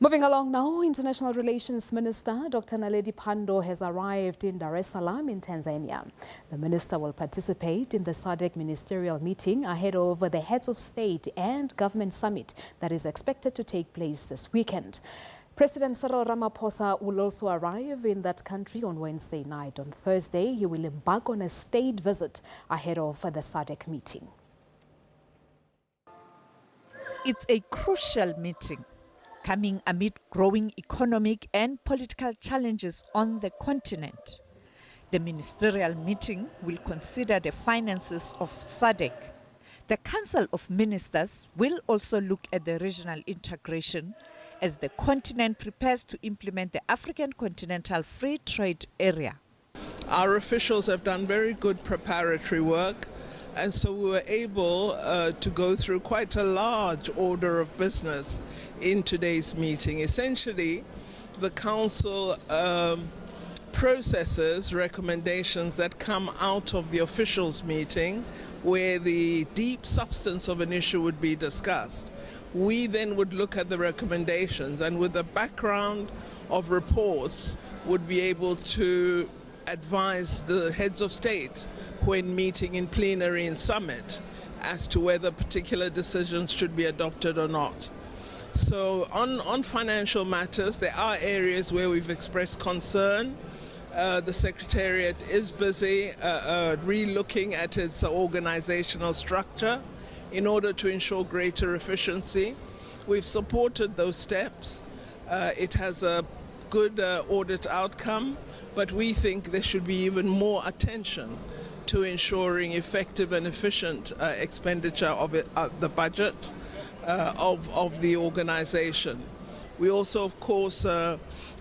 Moving along now, International Relations Minister Dr. Naledi Pandor has arrived in Dar es Salaam in Tanzania. The minister will participate in the SADC ministerial meeting ahead of the Heads of State and Government Summit that is expected to take place this weekend. President Cyril Ramaphosa will also arrive in that country on Wednesday night. On Thursday, he will embark on a state visit ahead of the SADC meeting. It's a crucial meeting, coming amid growing economic and political challenges on the continent. The ministerial meeting will consider the finances of SADC. The Council of Ministers will also look at the regional integration as the continent prepares to implement the African Continental Free Trade Area. Our officials have done very good preparatory work, and so we were able to go through quite a large order of business in today's meeting. Essentially, the Council processes recommendations that come out of the officials' meeting, where the deep substance of an issue would be discussed. We then would look at the recommendations, and with the background of reports, would be able to advise the heads of state when meeting in plenary and summit as to whether particular decisions should be adopted or not. So on financial matters, there are areas where we've expressed concern. The Secretariat is busy re-looking at its organizational structure in order to ensure greater efficiency. We've supported those steps. It has a good audit outcome, but we think there should be even more attention to ensuring effective and efficient expenditure of the budget of the organization. We also, of course,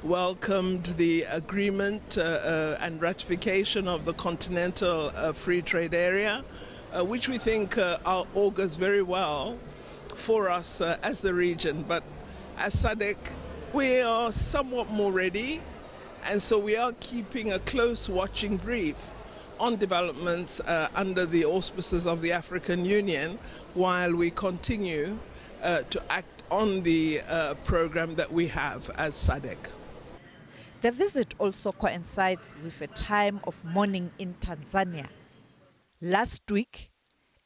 welcomed the agreement and ratification of the Continental Free Trade Area, which we think augurs very well for us as the region. But as SADC, we are somewhat more ready, and so we are keeping a close watching brief on developments under the auspices of the African Union while we continue to act on the program that we have as SADC. The visit also coincides with a time of mourning in Tanzania. Last week,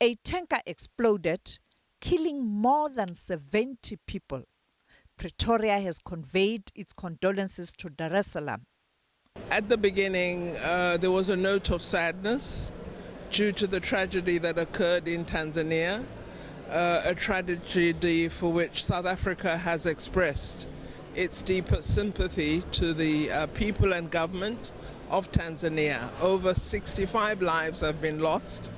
a tanker exploded, killing more than 70 people. Pretoria has conveyed its condolences to Dar es Salaam. At the beginning, there was a note of sadness due to the tragedy that occurred in Tanzania, a tragedy for which South Africa has expressed its deepest sympathy to the people and government of Tanzania. Over 65 lives have been lost,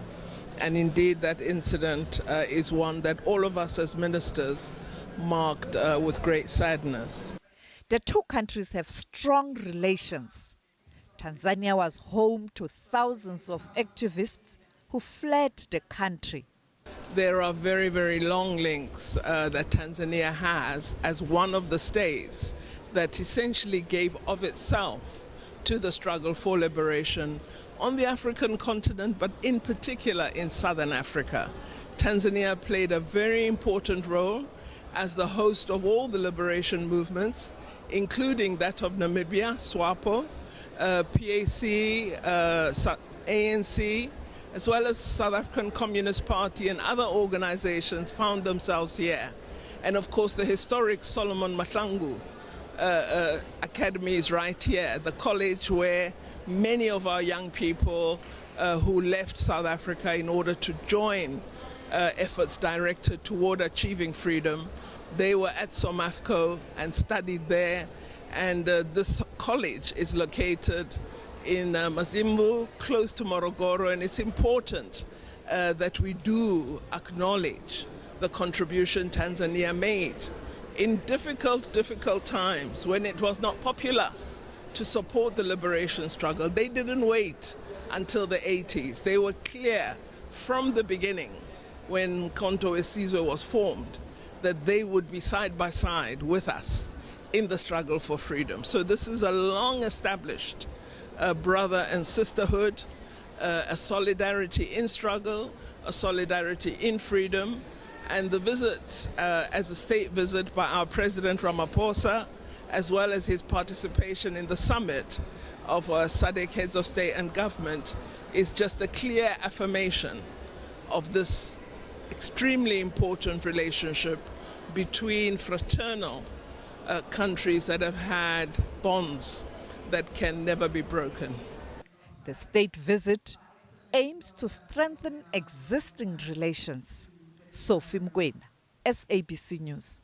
and indeed that incident is one that all of us as ministers marked with great sadness. The two countries have strong relations. Tanzania was home to thousands of activists who fled the country. There are very, very long links that Tanzania has as one of the states that essentially gave of itself to the struggle for liberation on the African continent, but in particular in Southern Africa. Tanzania played a very important role as the host of all the liberation movements, including that of Namibia, SWAPO, PAC, ANC, as well as South African Communist Party and other organizations found themselves here. And of course the historic Solomon Mahlangu Academy is right here, the college where many of our young people who left South Africa in order to join efforts directed toward achieving freedom, they were at SOMAFCO and studied there. And this college is located in Mazimbu, close to Morogoro, and it's important that we do acknowledge the contribution Tanzania made in difficult times when it was not popular to support the liberation struggle. They didn't wait until the 80s. They were clear from the beginning when Konto Esizwe was formed that they would be side by side with us in the struggle for freedom. So this is a long established brother and sisterhood, a solidarity in struggle, a solidarity in freedom, And the visit, as a state visit by our President Ramaphosa, as well as his participation in the summit of SADC heads of state and government, is just a clear affirmation of this extremely important relationship between fraternal countries that have had bonds that can never be broken. The state visit aims to strengthen existing relations. Sophie Mkwena, SABC News.